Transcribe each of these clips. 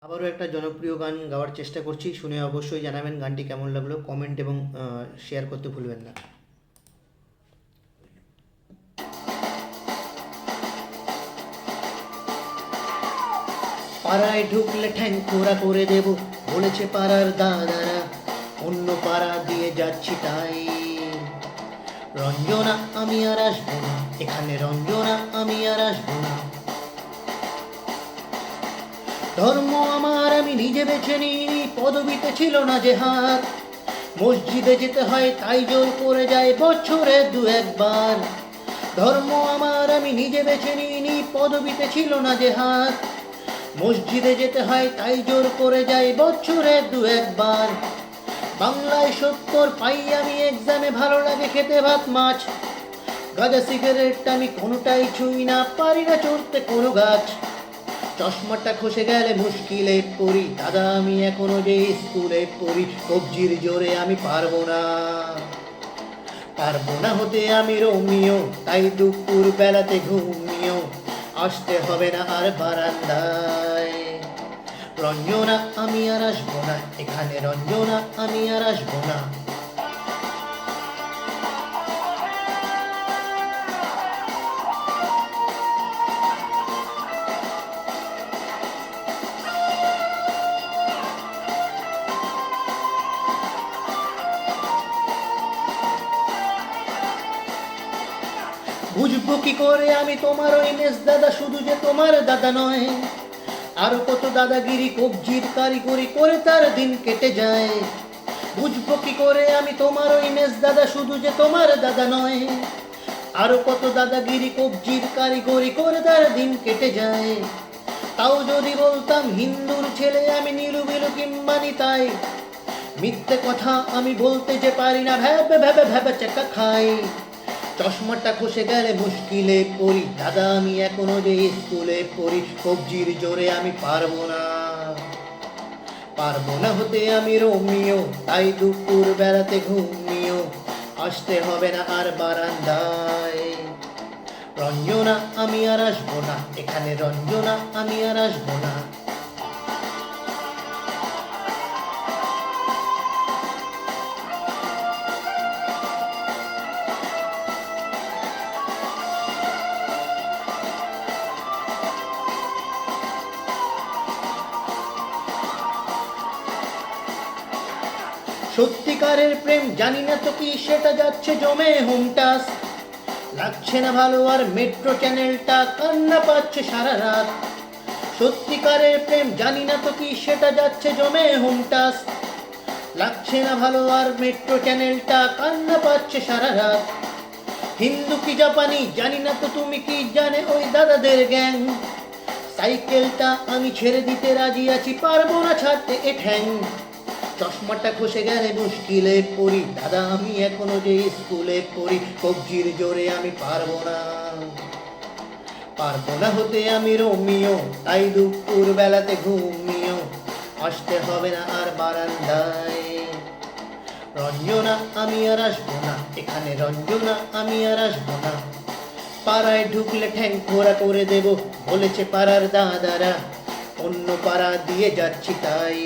আবারও একটা জনপ্রিয় গান গাওয়ার চেষ্টা করছি, শুনে অবশ্যই জানাবেন গানটি কেমন লাগলো। কমেন্ট এবং শেয়ার করতে ভুলবেন না। পাড়ায় ঢুকলে ঠ্যাং খোরা করে দেব বলেছে পাড়ার দাদারা, অন্য পাড়া দিয়ে যাচ্ছি তাই। রঞ্জনা আমি আর আসবো না এখানে, রঞ্জনা আমি আর আসবো না। ধর্ম আমার আমি নিজে বেছে নিইনি, পদবিতে ছিল না যে হাত। মসজিদে যেতে হয় তাই জোর করে যায় বছরে দু একবার। ধর্ম আমার আমি নিজে বেছে নিইনি, পদবিতে ছিল না যে হাত। মসজিদে যেতে হয় তাই জোর করে যায় বছরে দু একবার। বাংলায় 70 পাই আমি এক্সামে, ভালো লাগে খেতে ভাত মাছ। গাঁজা সিগারেট আমি কোনোটাই ছুঁই না, পারি না চড়তে কোনো গাছ। চশমাটা খসে গেলে মুশকিলে পড়ি, দাদা আমি এখনো যে স্কুলে পড়ি। কবজির জোরে আমি পারবো না হতে আমি রোমিও, তাই দুপুর বেলাতে ঘুমিও আসতে হবে না আর বারান্দায়। রঞ্জনা আমি আর আসবো না এখানে, রঞ্জনা আমি আর আসবো না। বুঝবো কি করে আমি তোমার ওই মেস দাদা, শুধু যে তোমার দাদা নয়, আরো কত দাদাগিরি কবজির কারিগরি করে তার দিন কেটে যায়। বুঝবো কি করে আমি তোমার ওই মেস দাদা, শুধু যে তোমার দাদা নয়, আরো কত দাদাগিরি কবজির কারিগরি করে তার দিন কেটে যায়। তাও যদি বলতাম হিন্দুর ছেলে আমি, নীলুবিলু কিংবা নিতাই, মিথ্যে কথা আমি বলতে যে পারি না, ভ্যাবে ভ্যাবে ভ্যাবে চেকা খাই। চশমাটা খসে গেলে মুশকিলে পড়ি, দাদা আমি এখনো যে স্কুলে পড়ি। কবজির জোরে আমি পারবো না হতে আমি রোমিও, তাই দুপুর বেলাতে ঘুমিও আসতে হবে না আর বারান্দায়। রঞ্জনা আমি আর আসবো না এখানে, রঞ্জনা আমি আর আসবো না। সত্যিকারের প্রেম জানি না তো কি, সেটা যাচ্ছে জমে হোমটাস। লাগছে না ভালো আর মেট্রো চ্যানেলটা কান্না পাচ্ছে সারা রাত। সত্যিকারের প্রেম জানি না তো কি, সেটা যাচ্ছে জমে হোমটাস। লাগছে না ভালো আর মেট্রো চ্যানেলটা কান্না পাচ্ছে সারা রাত। হিন্দু কি জাপানি জানি না তো, তুমি কি জানে ওই দাদাদের গ্যাং। সাইকেলটা আমি ছেড়ে দিতে রাজি আছি, পারবো না ছাড়তে এ ঠ্যাং। চশমাটা খসে গেলে মুশকিলে পড়ি, দাদা আমি এখনো যে স্কুলে পড়ি। কবজির জোরে আমি পারবো না হতে আমি রোমিও, তাই দুপুর বেলাতে ঘুমিও আসতে হবে না আর বারান্দায়। রঞ্জনা আমি আর আসবো না এখানে, রঞ্জনা আমি আর আসবো না। পাড়ায় ঢুকলে ঠ্যাং খোরা করে দেব বলেছে পাড়ার দাদারা, অন্য পাড়া দিয়ে যাচ্ছি তাই।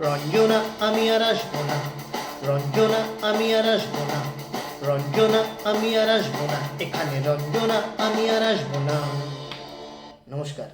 রঞ্জনা আমি আর আসবো না, রঞ্জনা আমি আর আসবো না, রঞ্জনা আমি আর আসবো না এখানে, রঞ্জনা আমি আর আসবো না। নমস্কার।